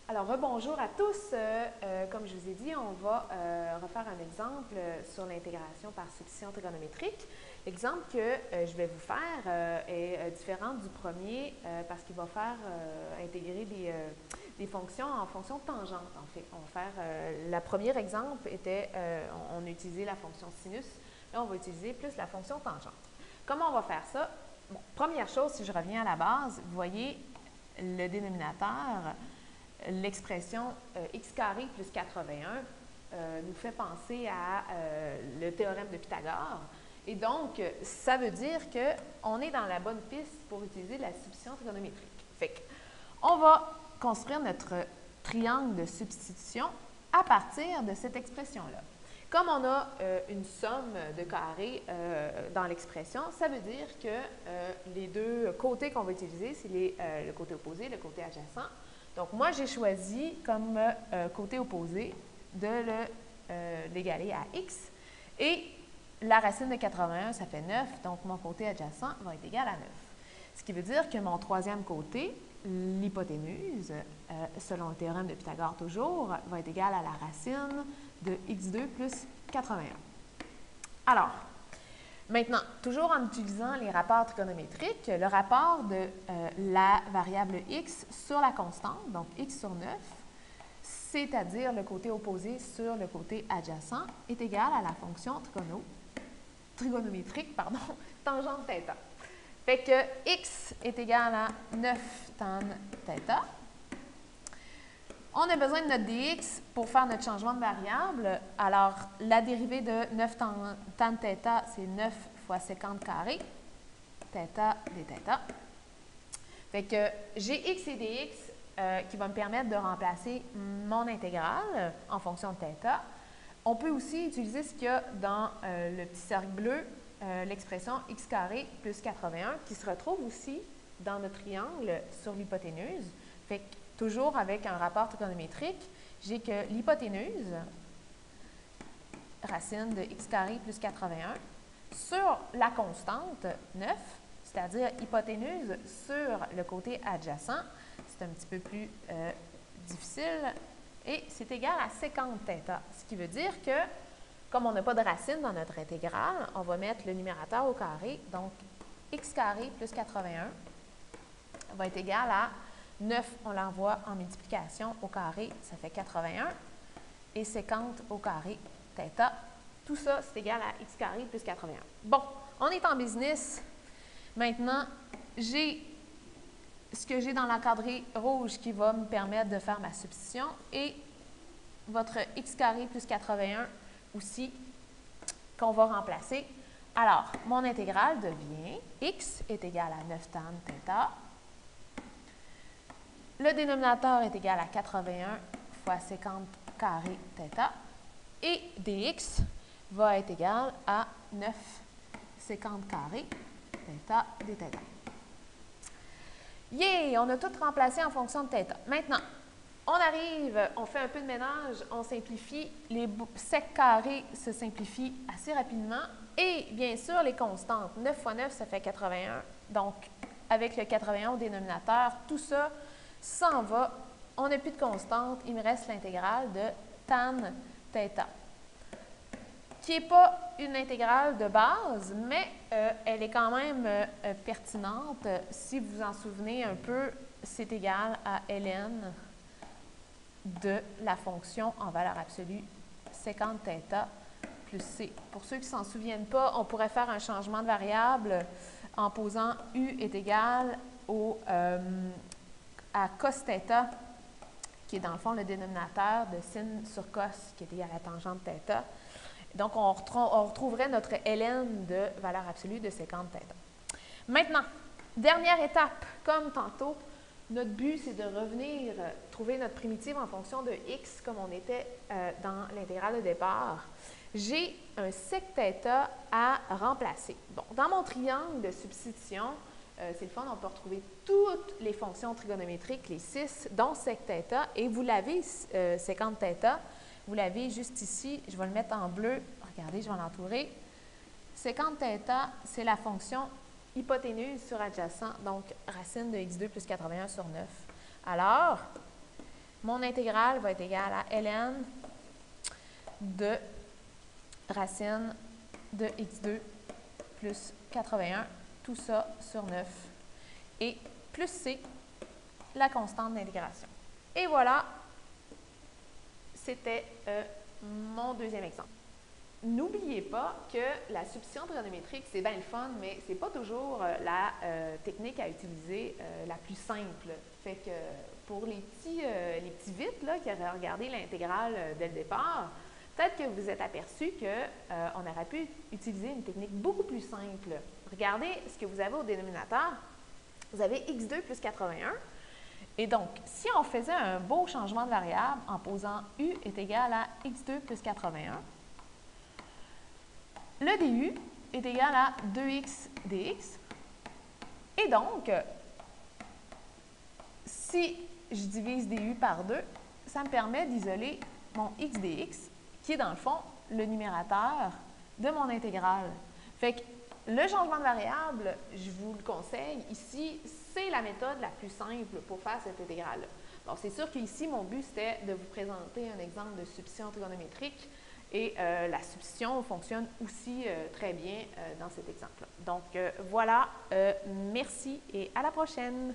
Alors, rebonjour à tous. Comme je vous ai dit, on va refaire un exemple sur l'intégration par substitution trigonométrique. L'exemple que je vais vous faire est différent du premier parce qu'il va faire intégrer des fonctions en fonction de tangente, en fait. On va faire, le premier exemple était, on utilisait la fonction sinus. Là, on va utiliser plus la fonction tangente. Comment on va faire ça? Bon, première chose, si je reviens à la base, vous voyez le dénominateur. L'expression x carré plus 81 nous fait penser à le théorème de Pythagore. Et donc, ça veut dire qu'on est dans la bonne piste pour utiliser la substitution trigonométrique. Fait qu'on va construire notre triangle de substitution à partir de cette expression-là. Comme on a une somme de carrés dans l'expression, ça veut dire que les deux côtés qu'on va utiliser, c'est le côté opposé, le côté adjacent. Donc, moi, j'ai choisi comme côté opposé de l'égaler à x. Et la racine de 81, ça fait 9. Donc, mon côté adjacent va être égal à 9. Ce qui veut dire que mon troisième côté, l'hypoténuse, selon le théorème de Pythagore toujours, va être égal à la racine de x2 plus 81. Alors, maintenant, toujours en utilisant les rapports trigonométriques, le rapport de la variable x sur la constante, donc x sur 9, c'est-à-dire le côté opposé sur le côté adjacent, est égal à la fonction trigonométrique, tangente θ. Fait que x est égal à 9 tan θ. On a besoin de notre dx pour faire notre changement de variable. Alors, la dérivée de 9 tan θ, c'est 9 fois sécante carré, θ dθ. Fait que j'ai x et dx qui va me permettre de remplacer mon intégrale en fonction de θ. On peut aussi utiliser ce qu'il y a dans le petit cercle bleu, l'expression x carré plus 81, qui se retrouve aussi dans notre triangle sur l'hypoténuse. Fait que toujours avec un rapport trigonométrique, j'ai que l'hypoténuse, racine de x carré plus 81, sur la constante 9, c'est-à-dire hypoténuse sur le côté adjacent, c'est un petit peu plus difficile, et c'est égal à sécante θ. Ce qui veut dire que, comme on n'a pas de racine dans notre intégrale, on va mettre le numérateur au carré, donc x carré plus 81 va être égal à 9, on l'envoie en multiplication au carré, ça fait 81, et sécante au carré, θ. Tout ça, c'est égal à x carré plus 81. Bon, on est en business. Maintenant, j'ai ce que j'ai dans l'encadré rouge qui va me permettre de faire ma substitution et votre x carré plus 81 aussi qu'on va remplacer. Alors, mon intégrale devient x est égal à 9 tan θ. Le dénominateur est égal à 81 fois sécante carré θ. Et dx va être égal à 9 sécante carré θ dθ. Yeah! On a tout remplacé en fonction de θ. Maintenant, on arrive, on fait un peu de ménage, on simplifie. Les sec carrés se simplifient assez rapidement. Et bien sûr, les constantes. 9 fois 9, ça fait 81. Donc, avec le 81 au dénominateur, tout ça s'en va. On n'a plus de constante. Il me reste l'intégrale de tan θ, qui n'est pas une intégrale de base, mais elle est quand même pertinente. Si vous vous en souvenez un peu, c'est égal à ln de la fonction en valeur absolue sécante θ plus c. Pour ceux qui ne s'en souviennent pas, on pourrait faire un changement de variable en posant u est égal à cos θ, qui est dans le fond le dénominateur de sin sur cos, qui est égal à tangente θ. Donc, on retrouverait notre ln de valeur absolue de sécante θ. Maintenant, dernière étape, comme tantôt, notre but, c'est de revenir trouver notre primitive en fonction de x, comme on était dans l'intégrale de départ. J'ai un sec θ à remplacer. Bon, dans mon triangle de substitution, c'est le fun, on peut retrouver toutes les fonctions trigonométriques, les 6, dont sec θ, et vous l'avez, sécante θ, vous l'avez juste ici, je vais le mettre en bleu, regardez, je vais l'entourer. Sécante θ, c'est la fonction hypoténuse sur adjacent, donc racine de x2 plus 81 sur 9. Alors, mon intégrale va être égale à ln de racine de x2 plus 81, tout ça sur 9, et plus c, la constante d'intégration. Et voilà, c'était mon deuxième exemple. N'oubliez pas que la substitution trigonométrique, c'est bien le fun, mais c'est pas toujours la technique à utiliser la plus simple. Fait que pour les petits vites là, qui auraient regardé l'intégrale dès le départ, peut-être que vous êtes aperçu qu'on aurait pu utiliser une technique beaucoup plus simple. Regardez ce que vous avez au dénominateur. Vous avez x2 plus 81. Et donc, si on faisait un beau changement de variable en posant u est égal à x2 plus 81, le du est égal à 2x dx. Et donc, si je divise du par 2, ça me permet d'isoler mon x dx, qui est dans le fond le numérateur de mon intégrale. Fait que le changement de variable, je vous le conseille, ici, c'est la méthode la plus simple pour faire cette intégrale-là. Bon, c'est sûr qu'ici, mon but, c'était de vous présenter un exemple de substitution trigonométrique et la substitution fonctionne aussi très bien dans cet exemple-là. Donc, voilà, merci et à la prochaine!